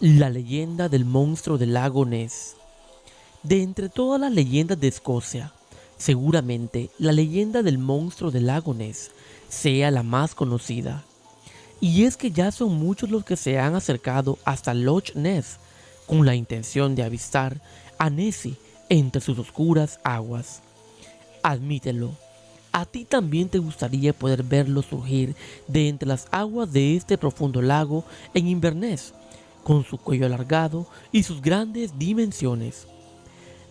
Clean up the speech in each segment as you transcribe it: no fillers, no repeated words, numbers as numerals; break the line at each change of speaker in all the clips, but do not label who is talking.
La leyenda del monstruo del lago Ness. De entre todas las leyendas de Escocia, seguramente la leyenda del monstruo del lago Ness sea la más conocida. Y es que ya son muchos los que se han acercado hasta Loch Ness con la intención de avistar a Nessie entre sus oscuras aguas. Admítelo, a ti también te gustaría poder verlo surgir de entre las aguas de este profundo lago en Inverness, con su cuello alargado y sus grandes dimensiones.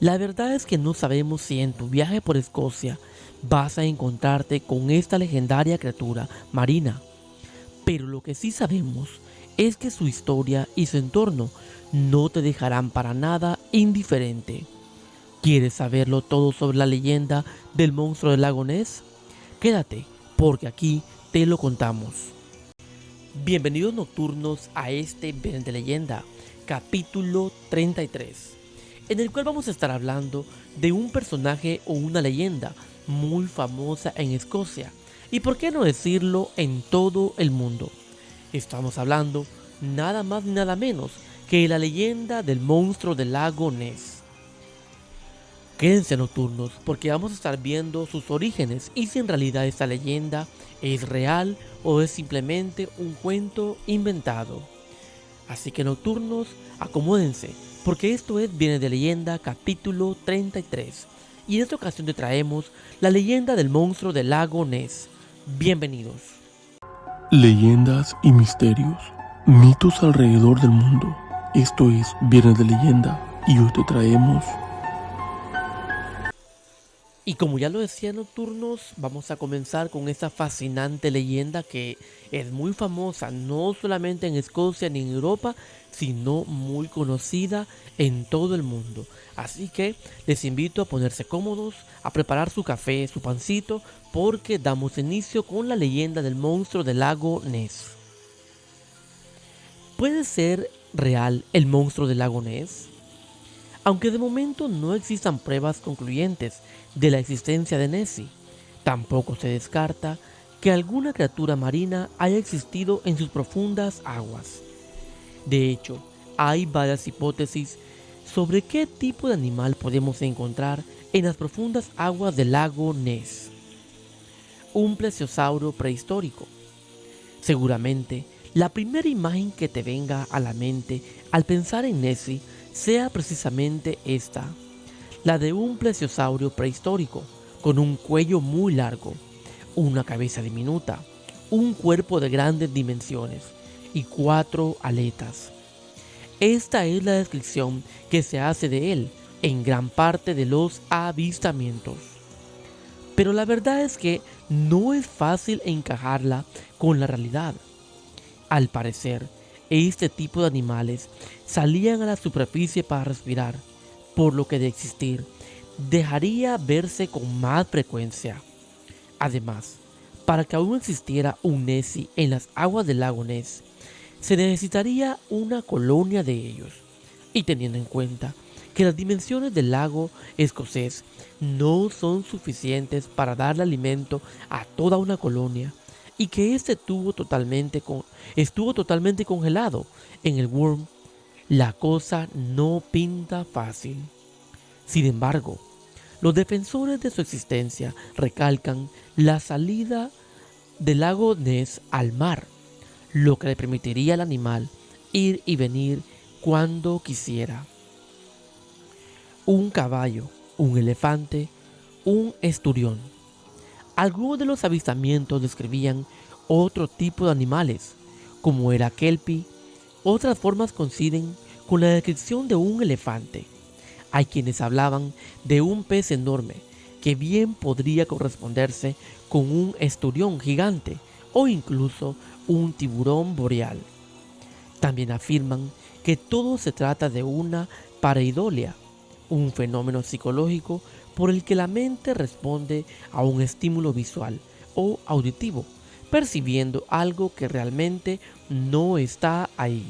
La verdad es que no sabemos si en tu viaje por Escocia vas a encontrarte con esta legendaria criatura marina, pero lo que sí sabemos es que su historia y su entorno no te dejarán para nada indiferente. ¿Quieres saberlo todo sobre la leyenda del monstruo del lago Ness? Quédate, porque aquí te lo contamos. Bienvenidos nocturnos a este Ven de Leyenda, capítulo 33, en el cual vamos a estar hablando de un personaje o una leyenda muy famosa en Escocia, y por qué no decirlo en todo el mundo. Estamos hablando nada más ni nada menos que la leyenda del monstruo del lago Ness. Quédense nocturnos porque vamos a estar viendo sus orígenes y si en realidad esta leyenda es real o es simplemente un cuento inventado. Así que nocturnos, acomódense porque esto es Viene de Leyenda capítulo 33 y en esta ocasión te traemos la leyenda del monstruo del lago Ness. Bienvenidos.
Leyendas y misterios, mitos alrededor del mundo. Esto es Viernes de Leyenda y hoy te traemos.
Y como ya lo decía Nocturnos, vamos a comenzar con esta fascinante leyenda que es muy famosa no solamente en Escocia ni en Europa, sino muy conocida en todo el mundo. Así que les invito a ponerse cómodos, a preparar su café, su pancito, porque damos inicio con la leyenda del monstruo del lago Ness. ¿Puede ser real el monstruo del lago Ness? Aunque de momento no existan pruebas concluyentes de la existencia de Nessie, tampoco se descarta que alguna criatura marina haya existido en sus profundas aguas. De hecho, hay varias hipótesis sobre qué tipo de animal podemos encontrar en las profundas aguas del lago Ness. Un plesiosauro prehistórico. Seguramente, la primera imagen que te venga a la mente al pensar en Nessie sea precisamente esta, la de un plesiosaurio prehistórico, con un cuello muy largo, una cabeza diminuta, un cuerpo de grandes dimensiones y 4 aletas. Esta es la descripción que se hace de él en gran parte de los avistamientos. Pero la verdad es que no es fácil encajarla con la realidad. Al parecer, este tipo de animales salían a la superficie para respirar, por lo que de existir, dejaría verse con más frecuencia. Además, para que aún existiera un Nessie en las aguas del lago Ness, se necesitaría una colonia de ellos. Y teniendo en cuenta que las dimensiones del lago escocés no son suficientes para darle alimento a toda una colonia, y que este estuvo totalmente congelado en el Worm, la cosa no pinta fácil. Sin embargo, los defensores de su existencia recalcan la salida del lago Ness al mar, lo que le permitiría al animal ir y venir cuando quisiera. Un caballo, un elefante, un esturión. Algunos de los avistamientos describían otro tipo de animales, como era kelpie. Otras formas coinciden con la descripción de un elefante. Hay quienes hablaban de un pez enorme que bien podría corresponderse con un esturión gigante o incluso un tiburón boreal. También afirman que todo se trata de una pareidolia, un fenómeno psicológico por el que la mente responde a un estímulo visual o auditivo, percibiendo algo que realmente no está ahí.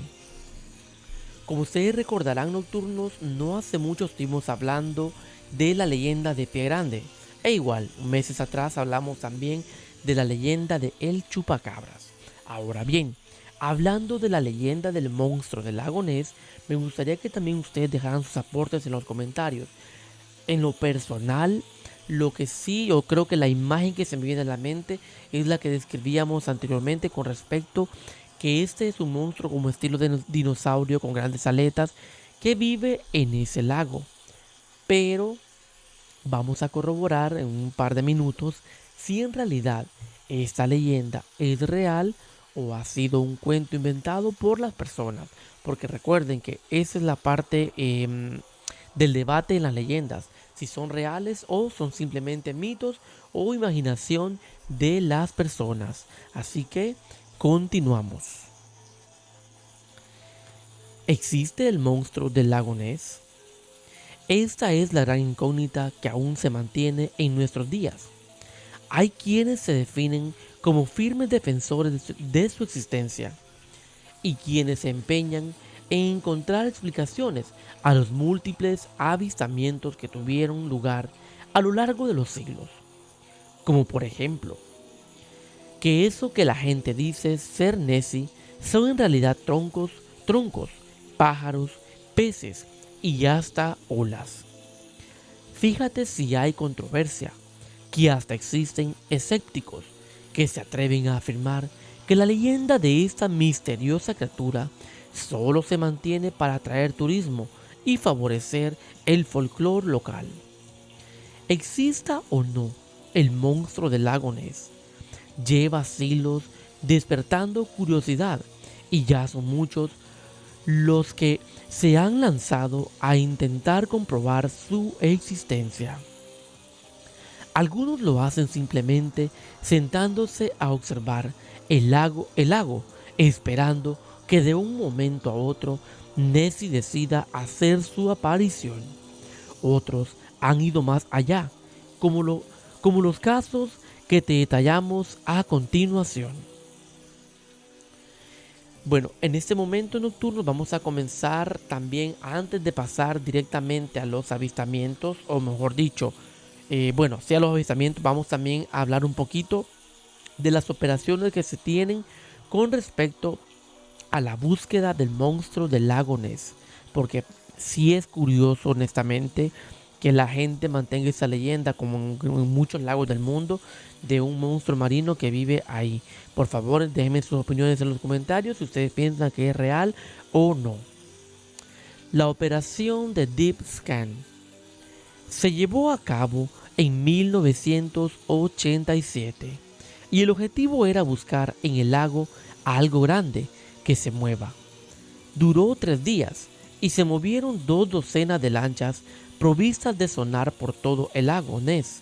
Como ustedes recordarán nocturnos, no hace mucho estuvimos hablando de la leyenda de Pie Grande. E igual, meses atrás hablamos también de la leyenda de El Chupacabras. Ahora bien, Hablando de la leyenda del monstruo del lago Ness, me gustaría que también ustedes dejaran sus aportes en los comentarios. En lo personal, lo que sí, yo creo que la imagen que se me viene a la mente es la que describíamos anteriormente con respecto que este es un monstruo como estilo de dinosaurio con grandes aletas que vive en ese lago. Pero vamos a corroborar en un par de minutos si en realidad esta leyenda es real o ha sido un cuento inventado por las personas. Porque recuerden que esa es la parte del debate en las leyendas, si son reales o son simplemente mitos o imaginación de las personas. Así que continuamos. ¿Existe el monstruo del lago Ness? Esta es la gran incógnita que aún se mantiene en nuestros días. Hay quienes se definen como firmes defensores de su existencia y quienes se empeñan en encontrar explicaciones a los múltiples avistamientos que tuvieron lugar a lo largo de los siglos. Como por ejemplo, que eso que la gente dice ser Nessie son en realidad troncos, pájaros, peces y hasta olas. Fíjate si hay controversia, que hasta existen escépticos que se atreven a afirmar que la leyenda de esta misteriosa criatura solo se mantiene para atraer turismo y favorecer el folclore local. Exista o no el monstruo del lago Ness, lleva siglos despertando curiosidad y ya son muchos los que se han lanzado a intentar comprobar su existencia. Algunos lo hacen simplemente sentándose a observar el lago, esperando que de un momento a otro Nessie decida hacer su aparición. Otros han ido más allá, como los casos que te detallamos a continuación. Bueno, en este momento nocturno vamos a comenzar también antes de pasar directamente a los avistamientos, o mejor dicho, a los avistamientos vamos también a hablar un poquito de las operaciones que se tienen con respecto a la búsqueda del monstruo del lago Ness, porque sí es curioso honestamente que la gente mantenga esa leyenda como en muchos lagos del mundo de un monstruo marino que vive ahí. Por favor, déjenme sus opiniones en los comentarios si ustedes piensan que es real o no. La operación de Deep Scan se llevó a cabo en 1987 y el objetivo era buscar en el lago algo grande que se mueva. Duró 3 días y se movieron 2 docenas de lanchas provistas de sonar por todo el lago Ness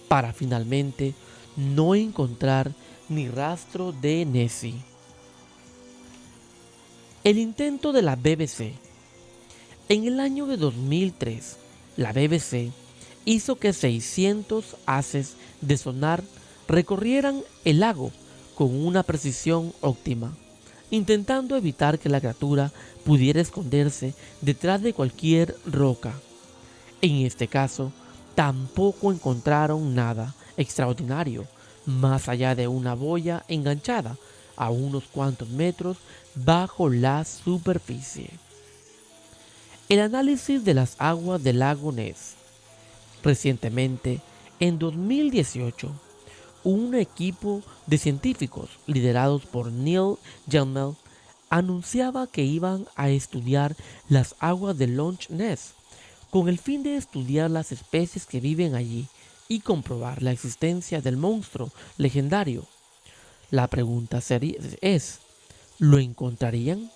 para finalmente no encontrar ni rastro de Nessie. El intento de la BBC. En el año de 2003, la BBC hizo que 600 haces de sonar recorrieran el lago con una precisión óptima, intentando evitar que la criatura pudiera esconderse detrás de cualquier roca. En este caso, tampoco encontraron nada extraordinario, más allá de una boya enganchada a unos cuantos metros bajo la superficie. El análisis de las aguas del lago Ness. Recientemente, en 2018, un equipo de científicos liderados por Neil Gemmel anunciaba que iban a estudiar las aguas de Loch Ness con el fin de estudiar las especies que viven allí y comprobar la existencia del monstruo legendario. La pregunta es, ¿lo encontrarían?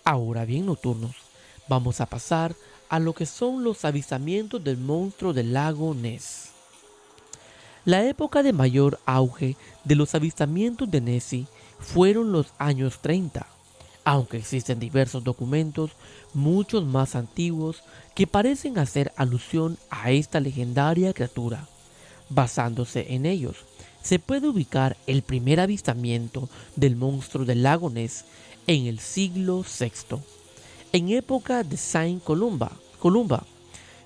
Ahora bien, nocturnos, vamos a pasar a lo que son los avistamientos del monstruo del lago Ness. La época de mayor auge de los avistamientos de Nessie fueron los años 30, aunque existen diversos documentos, muchos más antiguos, que parecen hacer alusión a esta legendaria criatura. Basándose en ellos, se puede ubicar el primer avistamiento del monstruo del lago Ness en el siglo VI, en época de Saint Columba,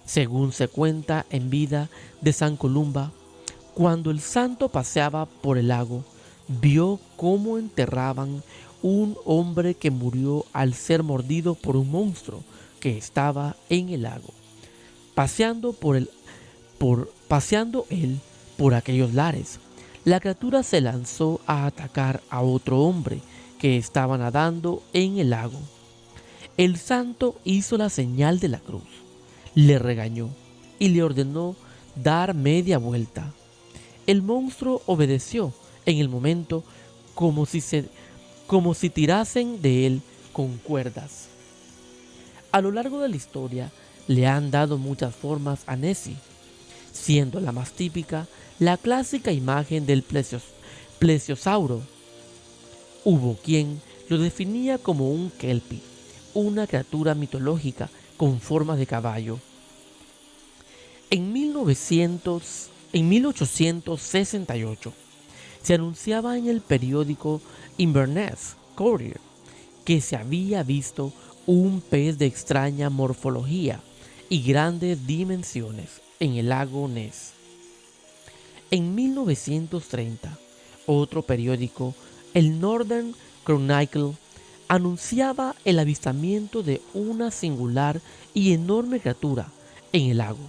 según se cuenta en vida de San Columba. Cuando el santo paseaba por el lago, vio cómo enterraban un hombre que murió al ser mordido por un monstruo que estaba en el lago. Paseando él por aquellos lares, la criatura se lanzó a atacar a otro hombre que estaba nadando en el lago. El santo hizo la señal de la cruz, le regañó y le ordenó dar media vuelta. El monstruo obedeció en el momento como si tirasen de él con cuerdas. A lo largo de la historia le han dado muchas formas a Nessie, siendo la más típica la clásica imagen del plesiosauro. Hubo quien lo definía como un kelpie, una criatura mitológica con forma de caballo. En 1868 se anunciaba en el periódico Inverness Courier que se había visto un pez de extraña morfología y grandes dimensiones en el lago Ness. En 1930, otro periódico, el Northern Chronicle, anunciaba el avistamiento de una singular y enorme criatura en el lago,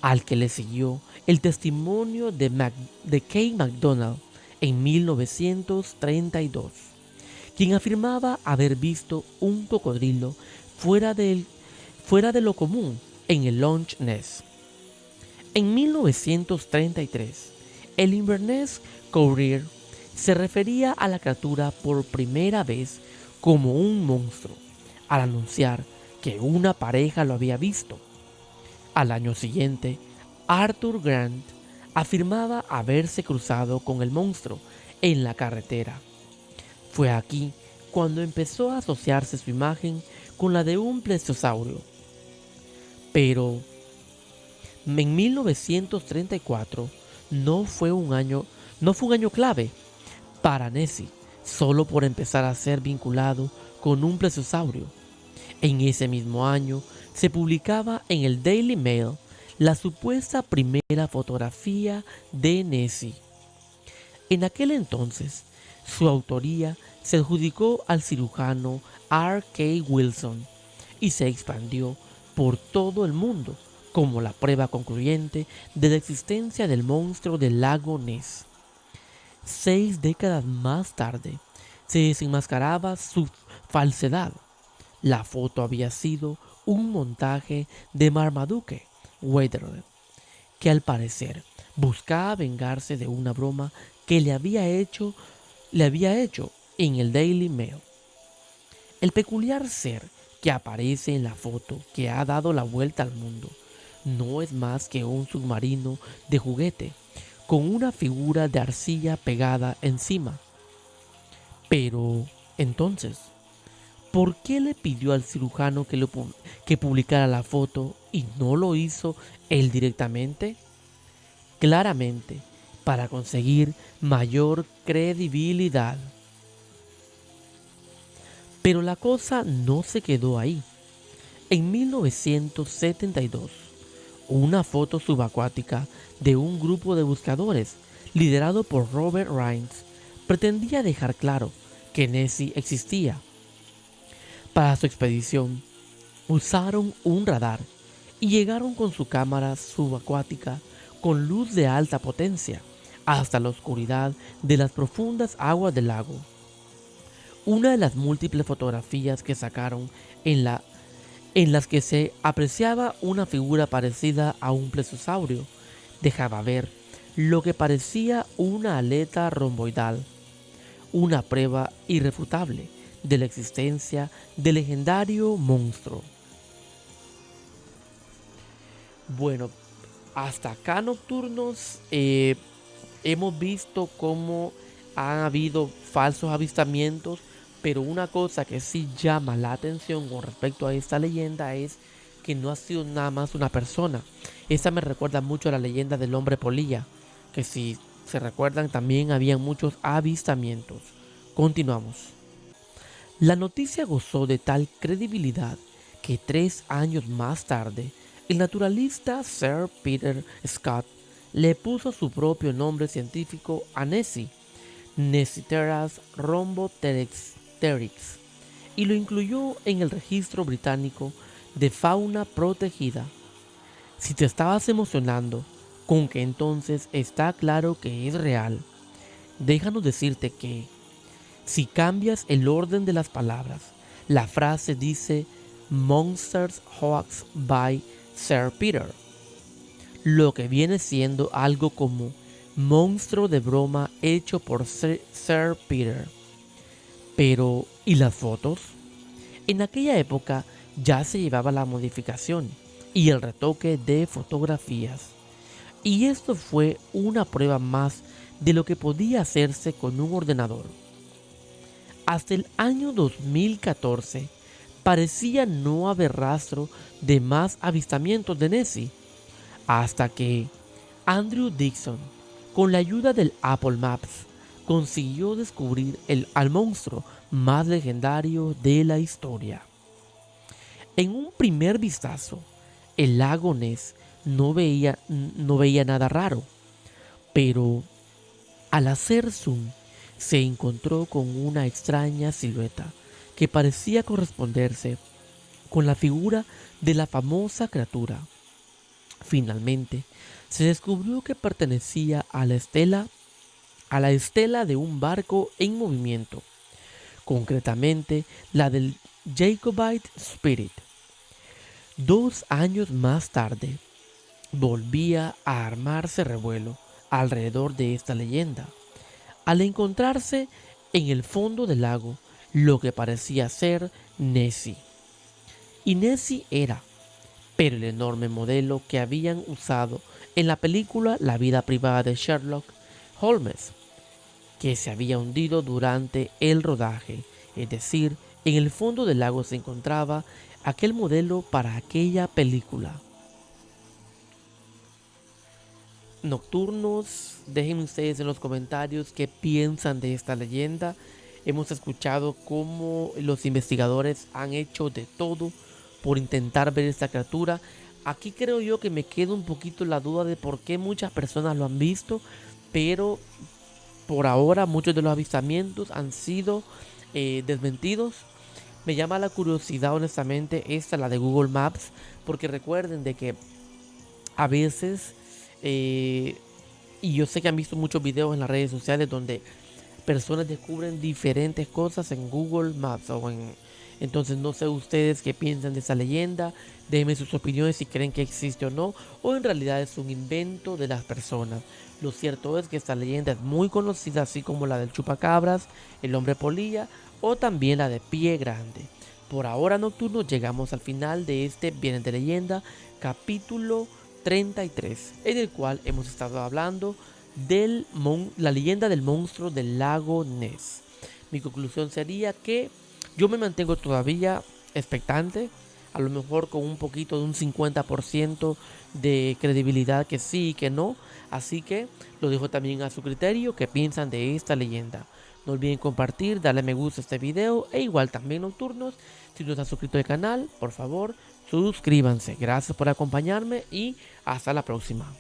al que le siguió el testimonio de Kay MacDonald en 1932, quien afirmaba haber visto un cocodrilo fuera de lo común en el Loch Ness. En 1933, el Inverness Courier se refería a la criatura por primera vez como un monstruo, al anunciar que una pareja lo había visto. Al año siguiente, Arthur Grant afirmaba haberse cruzado con el monstruo en la carretera. Fue aquí cuando empezó a asociarse su imagen con la de un plesiosaurio. Pero en 1934 no fue un año clave para Nessie, solo por empezar a ser vinculado con un plesiosaurio. En ese mismo año se publicaba en el Daily Mail la supuesta primera fotografía de Nessie. En aquel entonces, su autoría se adjudicó al cirujano R. K. Wilson y se expandió por todo el mundo como la prueba concluyente de la existencia del monstruo del lago Ness. 6 décadas más tarde, se desenmascaraba su falsedad. La foto había sido un montaje de Marmaduke Weatherly, que al parecer buscaba vengarse de una broma que le había hecho en el Daily Mail. El peculiar ser que aparece en la foto, que ha dado la vuelta al mundo, no es más que un submarino de juguete con una figura de arcilla pegada encima. Pero, entonces, ¿por qué le pidió al cirujano que publicara la foto y no lo hizo él directamente? Claramente, para conseguir mayor credibilidad. Pero la cosa no se quedó ahí. En 1972, una foto subacuática de un grupo de buscadores liderado por Robert Rines pretendía dejar claro que Nessie existía. Para su expedición, usaron un radar y llegaron con su cámara subacuática con luz de alta potencia hasta la oscuridad de las profundas aguas del lago. Una de las múltiples fotografías que sacaron en las que se apreciaba una figura parecida a un plesiosaurio dejaba ver lo que parecía una aleta romboidal, una prueba irrefutable de la existencia del legendario monstruo. Bueno, hasta acá nocturnos hemos visto cómo han habido falsos avistamientos, pero una cosa que sí llama la atención con respecto a esta leyenda es que no ha sido nada más una persona. Esta me recuerda mucho a la leyenda del hombre polilla, que si se recuerdan también habían muchos avistamientos. Continuamos. La noticia gozó de tal credibilidad que 3 años más tarde, el naturalista Sir Peter Scott le puso su propio nombre científico a Nessie. Nessiteras rhomboteryx y lo incluyó en el registro británico de fauna protegida. Si te estabas emocionando con que entonces está claro que es real, déjanos decirte que si cambias el orden de las palabras, la frase dice Monsters Hoax by Sir Peter, lo que viene siendo algo como monstruo de broma hecho por Sir Peter. Pero, ¿y las fotos? En aquella época ya se llevaba la modificación y el retoque de fotografías. Y esto fue una prueba más de lo que podía hacerse con un ordenador. Hasta el año 2014 parecía no haber rastro de más avistamientos de Nessie, hasta que Andrew Dixon, con la ayuda del Apple Maps, consiguió descubrir al monstruo más legendario de la historia. En un primer vistazo, el lago Ness no veía nada raro, pero al hacer zoom se encontró con una extraña silueta que parecía corresponderse con la figura de la famosa criatura. Finalmente, se descubrió que pertenecía a la estela de un barco en movimiento, concretamente la del Jacobite Spirit. 2 años más tarde, volvía a armarse revuelo alrededor de esta leyenda, al encontrarse en el fondo del lago lo que parecía ser Nessie. Y Nessie era, pero el enorme modelo que habían usado en la película La vida privada de Sherlock Holmes, que se había hundido durante el rodaje, es decir, en el fondo del lago se encontraba aquel modelo para aquella película. Nocturnos, déjenme ustedes en los comentarios qué piensan de esta leyenda. Hemos escuchado cómo los investigadores han hecho de todo por intentar ver esta criatura. Aquí creo yo que me queda un poquito la duda de por qué muchas personas lo han visto, pero por ahora muchos de los avistamientos han sido desmentidos. Me llama la curiosidad honestamente esta, la de Google Maps, porque recuerden de que a veces, y yo sé que han visto muchos videos en las redes sociales donde personas descubren diferentes cosas en Google Maps entonces no sé ustedes qué piensan de esa leyenda. Déjenme sus opiniones si creen que existe o en realidad es un invento de las personas. Lo cierto es que esta leyenda es muy conocida, así como la del chupacabras, el hombre polilla o también la de pie grande. Por ahora, Nocturno, llegamos al final de este Viernes de Leyenda, capítulo 33, en el cual hemos estado hablando de la leyenda del monstruo del lago Ness. Mi conclusión sería que yo me mantengo todavía expectante, a lo mejor con un poquito de un 50% de credibilidad que sí y que no. Así que lo dejo también a su criterio, qué piensan de esta leyenda. No olviden compartir, darle me gusta a este video e igual también Nocturnos. Si no están suscritos al canal, por favor, suscríbanse. Gracias por acompañarme y hasta la próxima.